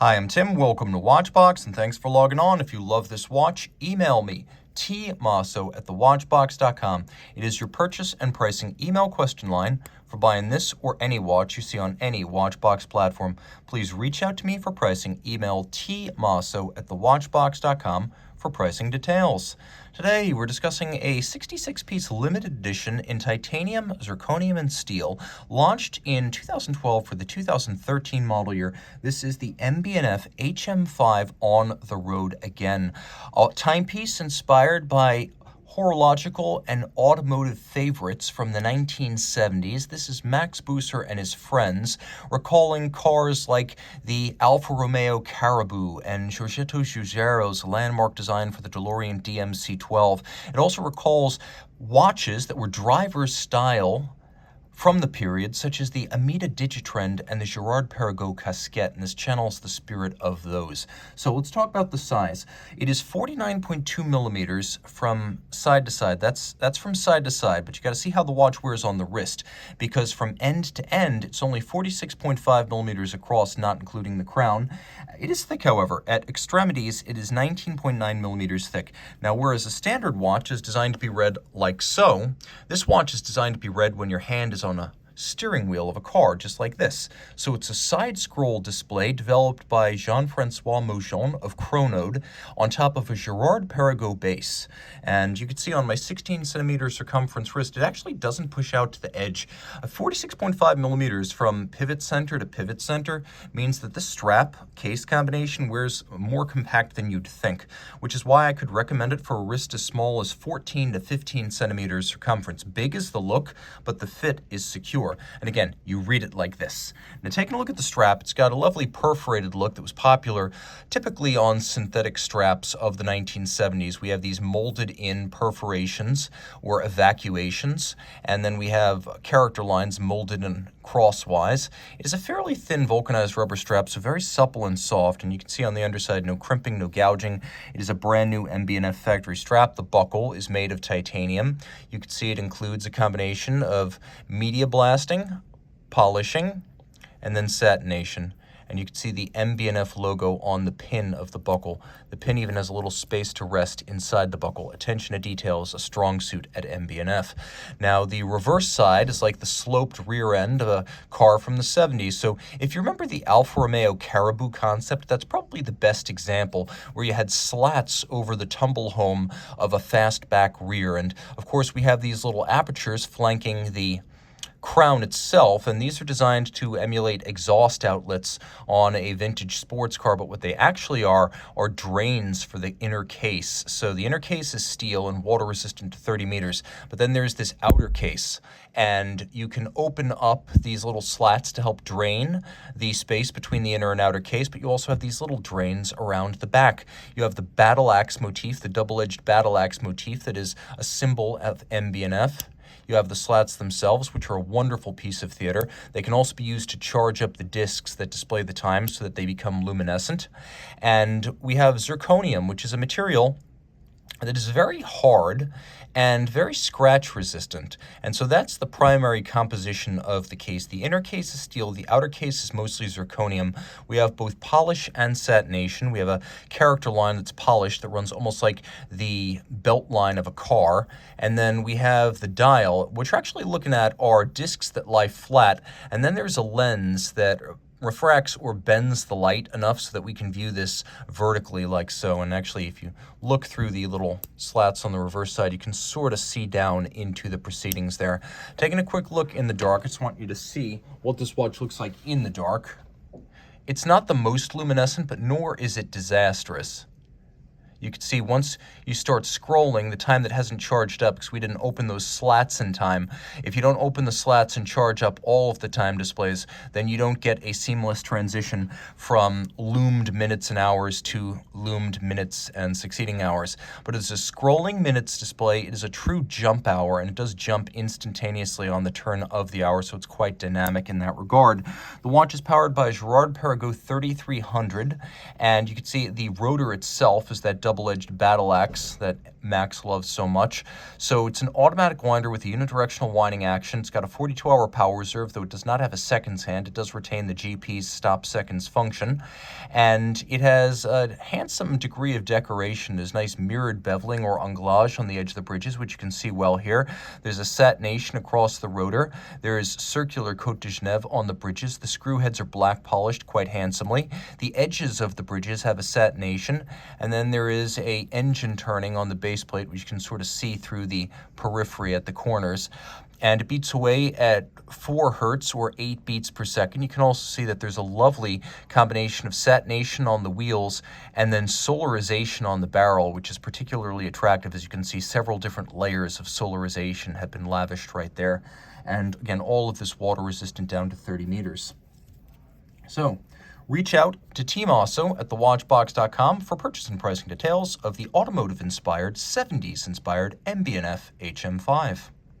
Hi, I'm Tim. Welcome to Watchbox, and thanks for logging on. If you love this watch, email me, tmosso@thewatchbox.com. It is your purchase and pricing email question line for buying this or any watch you see on any Watchbox platform. Please reach out to me for pricing. Email tmosso@thewatchbox.com for pricing details. Today, we're discussing a 66-piece limited edition in titanium, zirconium, and steel, launched in 2012 for the 2013 model year. This is the MB&F HM5 on the road again. A timepiece inspired by horological and automotive favorites from the 1970s. This is Max Buser and his friends, recalling cars like the Alfa Romeo Caribou and Giorgetto Giugiero's landmark design for the DeLorean DMC-12. It also recalls watches that were driver's style from the period, such as the Amida Digitrend and the Girard-Perregaux Casquette, and this channels the spirit of those. So let's talk about the size. It is 49.2 millimeters from side to side. That's from side to side, but you got to see how the watch wears on the wrist, because from end to end, it's only 46.5 millimeters across, not including the crown. It is thick, however. At extremities, it is 19.9 millimeters thick. Now, whereas a standard watch is designed to be read like so, this watch is designed to be read when your hand is on a steering wheel of a car, just like this. So it's a side-scroll display developed by Jean-Francois Maujon of Chronode on top of a Girard-Perregaux base. And you can see on my 16-centimeter circumference wrist, it actually doesn't push out to the edge. 46.5 millimeters from pivot center to pivot center means that this strap case combination wears more compact than you'd think, which is why I could recommend it for a wrist as small as 14 to 15 centimeters circumference. Big is the look, but the fit is secure. And again, you read it like this. Now, taking a look at the strap, it's got a lovely perforated look that was popular typically on synthetic straps of the 1970s. We have these molded-in perforations or evacuations, and then we have character lines molded in crosswise. It is a fairly thin vulcanized rubber strap, so very supple and soft, and you can see on the underside no crimping, no gouging. It is a brand new MB&F factory strap. The buckle is made of titanium. You can see it includes a combination of media blasting, polishing, and then satination. And you can see the MB&F logo on the pin of the buckle. The pin even has a little space to rest inside the buckle. Attention to detail is a strong suit at MB&F. Now, the reverse side is like the sloped rear end of a car from the 70s. So if you remember the Alfa Romeo Caribou concept, that's probably the best example, where you had slats over the tumble home of a fastback rear. And of course, we have these little apertures flanking the crown itself, and these are designed to emulate exhaust outlets on a vintage sports car, but what they actually are drains for the inner case. So the inner case is steel and water resistant to 30 meters, but then there's this outer case, and you can open up these little slats to help drain the space between the inner and outer case, but you also have these little drains around the back. You have the battle axe motif, the double-edged battle axe motif that is a symbol of MB&F. You have the slats themselves, which are a wonderful piece of theater. They can also be used to charge up the discs that display the time so that they become luminescent. And we have zirconium, which is a material that is very hard and very scratch resistant. And so that's the primary composition of the case. The inner case is steel, the outer case is mostly zirconium. We have both polish and satination. We have a character line that's polished that runs almost like the belt line of a car. And then we have the dial. What you're actually looking at are discs that lie flat, and then there's a lens that refracts or bends the light enough so that we can view this vertically like so. And actually, if you look through the little slats on the reverse side, you can sort of see down into the proceedings there. Taking a quick look in the dark, I just want you to see what this watch looks like in the dark. It's not the most luminescent, but nor is it disastrous. You can see once you start scrolling, the time that hasn't charged up, because we didn't open those slats in time. If you don't open the slats and charge up all of the time displays, then you don't get a seamless transition from loomed minutes and hours to loomed minutes and succeeding hours. But it's a scrolling minutes display. It is a true jump hour, and it does jump instantaneously on the turn of the hour, so it's quite dynamic in that regard. The watch is powered by a Girard-Perregaux 3300, and you can see the rotor itself is that double double-edged battle axe that Max loves so much. So it's an automatic winder with a unidirectional winding action. It's got a 42-hour power reserve, though it does not have a seconds hand. It does retain the GP's stop seconds function. And it has a handsome degree of decoration. There's nice mirrored beveling or anglage on the edge of the bridges, which you can see well here. There's a satination across the rotor. There is circular Cote de Genève on the bridges. The screw heads are black polished quite handsomely. The edges of the bridges have a satination, and then there is a engine turning on the base plate, which you can sort of see through the periphery at the corners. And it beats away at 4 hertz or 8 beats per second. You can also see that there's a lovely combination of satination on the wheels and then solarization on the barrel, which is particularly attractive. As you can see, several different layers of solarization have been lavished right there. And again, all of this water resistant down to 30 meters. So reach out to Team Mosso at thewatchbox.com for purchase and pricing details of the automotive-inspired, 70s-inspired MB&F HM5.